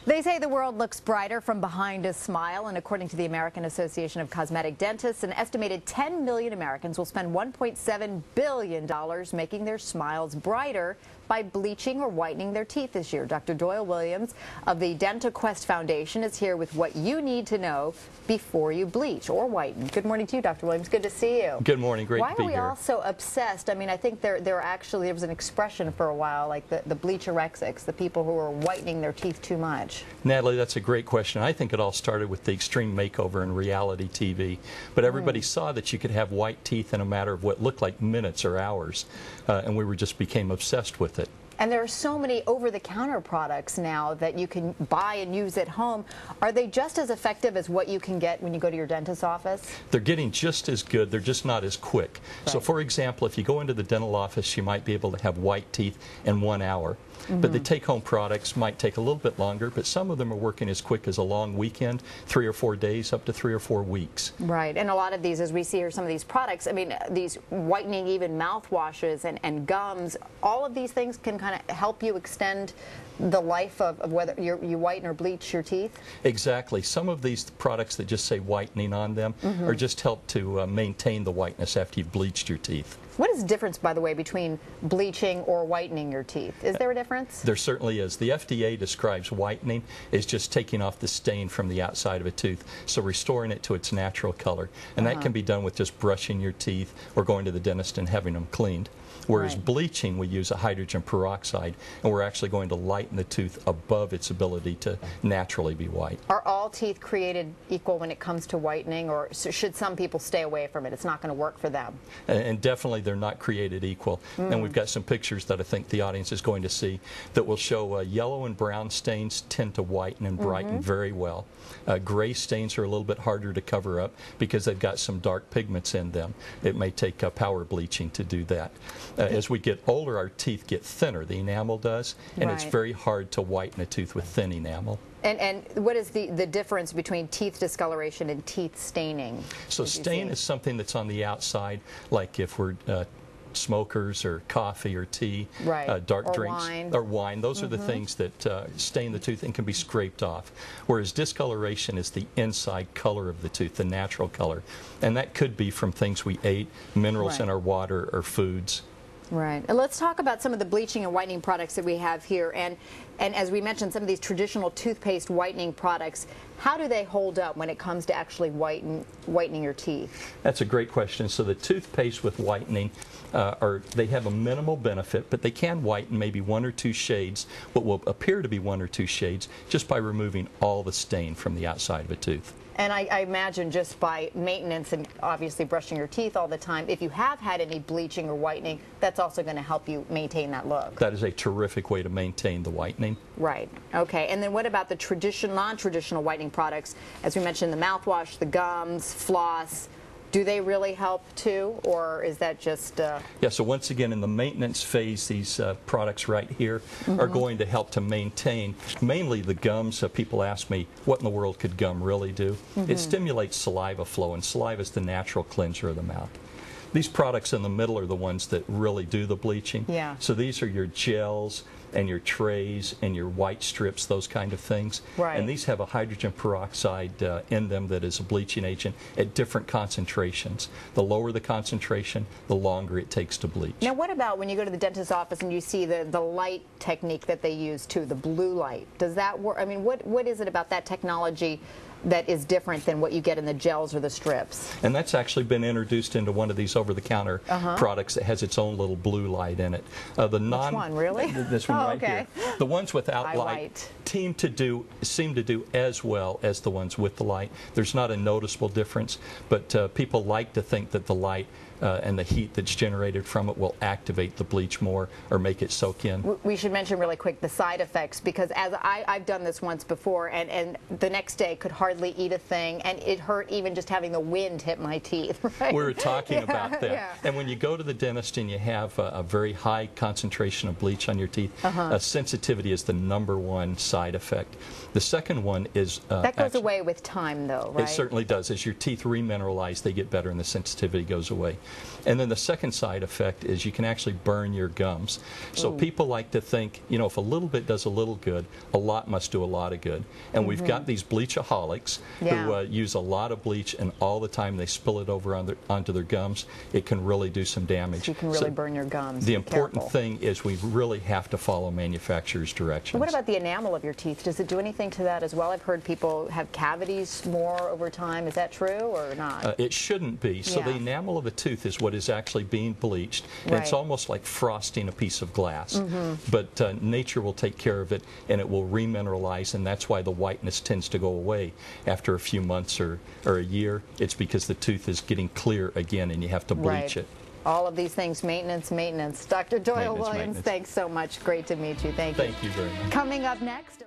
They say the world looks brighter from behind a smile, and according to the American Association of Cosmetic Dentists, an estimated 10 million Americans will spend $1.7 billion making their smiles brighter by bleaching or whitening their teeth this year. Dr. Doyle Williams of the DentaQuest Foundation is here with what you need to know before you bleach or whiten. Good morning to you, Dr. Williams. Good to see you. Good morning. Great to be here. Why are we all so obsessed? I mean, I think there was an expression for a while, like the bleacherexics, the people who are whitening their teeth too much. Natalie, that's a great question. I think it all started with the extreme makeover in reality TV. But everybody saw that you could have white teeth in a matter of what looked like minutes or hours, and we just became obsessed with it. And there are so many over-the-counter products now that you can buy and use at home. Are they just as effective as what you can get when you go to your dentist's office? They're getting just as good. They're just not as quick. Right. So, for example, if you go into the dental office, you might be able to have white teeth in 1 hour. But the take-home products might take a little bit longer, but some of them are working as quick as a long weekend, 3 or 4 days, up to 3 or 4 weeks. Right, and a lot of these, as we see here, some of these products, I mean, these whitening, even mouthwashes and gums, all of these things can kind of help you extend the life of whether you whiten or bleach your teeth? Exactly. Some of these products that just say whitening on them are just help to maintain the whiteness after you've bleached your teeth. What is the difference, by the way, between bleaching or whitening your teeth? Is there a difference? There certainly is. The FDA describes whitening as just taking off the stain from the outside of a tooth, so restoring it to its natural color. And that can be done with just brushing your teeth or going to the dentist and having them cleaned. Whereas bleaching, we use a hydrogen peroxide, and we're actually going to lighten the tooth above its ability to naturally be white. Are all teeth created equal when it comes to whitening, or should some people stay away from it? It's not going to work for them. And definitely they're not created equal. And we've got some pictures that I think the audience is going to see that will show yellow and brown stains tend to whiten and brighten very well. Gray stains are a little bit harder to cover up because they've got some dark pigments in them. It may take power bleaching to do that. As we get older, our teeth get thinner, the enamel does, and it's very hard to whiten a tooth with thin enamel. And what is the difference between teeth discoloration and teeth staining? So stain is something that's on the outside, like if we're smokers or coffee or tea, dark drinks, or wine. Those are the things that stain the tooth and can be scraped off. Whereas discoloration is the inside color of the tooth, the natural color. And that could be from things we ate, minerals in our water, or foods. Right. And let's talk about some of the bleaching and whitening products that we have here. And as we mentioned, some of these traditional toothpaste whitening products, how do they hold up when it comes to actually whitening your teeth? That's a great question. So the toothpaste with whitening, they have a minimal benefit, but they can whiten maybe 1 or 2 shades, what will appear to be 1 or 2 shades, just by removing all the stain from the outside of a tooth. And I imagine just by maintenance and obviously brushing your teeth all the time, if you have had any bleaching or whitening, that's also going to help you maintain that look. That is a terrific way to maintain the whitening. Right. Okay. And then what about the non-traditional whitening products? As we mentioned, the mouthwash, the gums, floss. Do they really help too, or is that just... Yeah, so once again, in the maintenance phase, these products right here are going to help to maintain mainly the gums. People ask me, what in the world could gum really do? It stimulates saliva flow, and saliva is the natural cleanser of the mouth. These products in the middle are the ones that really do the bleaching. Yeah. So these are your gels and your trays and your white strips, those kind of things. Right. And these have a hydrogen peroxide in them that is a bleaching agent at different concentrations. The lower the concentration, the longer it takes to bleach. Now what about when you go to the dentist's office and you see the light technique that they use too, the blue light? Does that work? I mean, what is it about that technology that is different than what you get in the gels or the strips? And that's actually been introduced into one of these over-the-counter products that has its own little blue light in it. Which one, really? This one here. The ones without light seem to do as well as the ones with the light. There's not a noticeable difference, but people like to think that the light and the heat that's generated from it will activate the bleach more or make it soak in. We should mention really quick the side effects, because as I've done this once before, and the next day could hardly eat a thing, and it hurt even just having the wind hit my teeth. Right? We were talking about that. And when you go to the dentist and you have a very high concentration of bleach on your teeth, sensitivity is the #1 side effect. The second one is... that goes away with time, though, right? It certainly does. As your teeth remineralize, they get better and the sensitivity goes away. And then the second side effect is you can actually burn your gums. So people like to think, you know, if a little bit does a little good, a lot must do a lot of good. And we've got these bleachaholics who use a lot of bleach, and all the time they spill it over onto their gums. It can really do some damage. You can really burn your gums. The important thing is we really have to follow manufacturer's directions. What about the enamel of your teeth? Does it do anything to that as well? I've heard people have cavities more over time. Is that true or not? It shouldn't be. So the enamel of a tooth is what is actually being bleached. And it's almost like frosting a piece of glass. But nature will take care of it, and it will remineralize, and that's why the whiteness tends to go away after a few months or a year. It's because the tooth is getting clear again, and you have to bleach it. All of these things, maintenance. Dr. Doyle Williams, thanks so much. Great to meet you. Thank you. Thank you very much. Coming up next.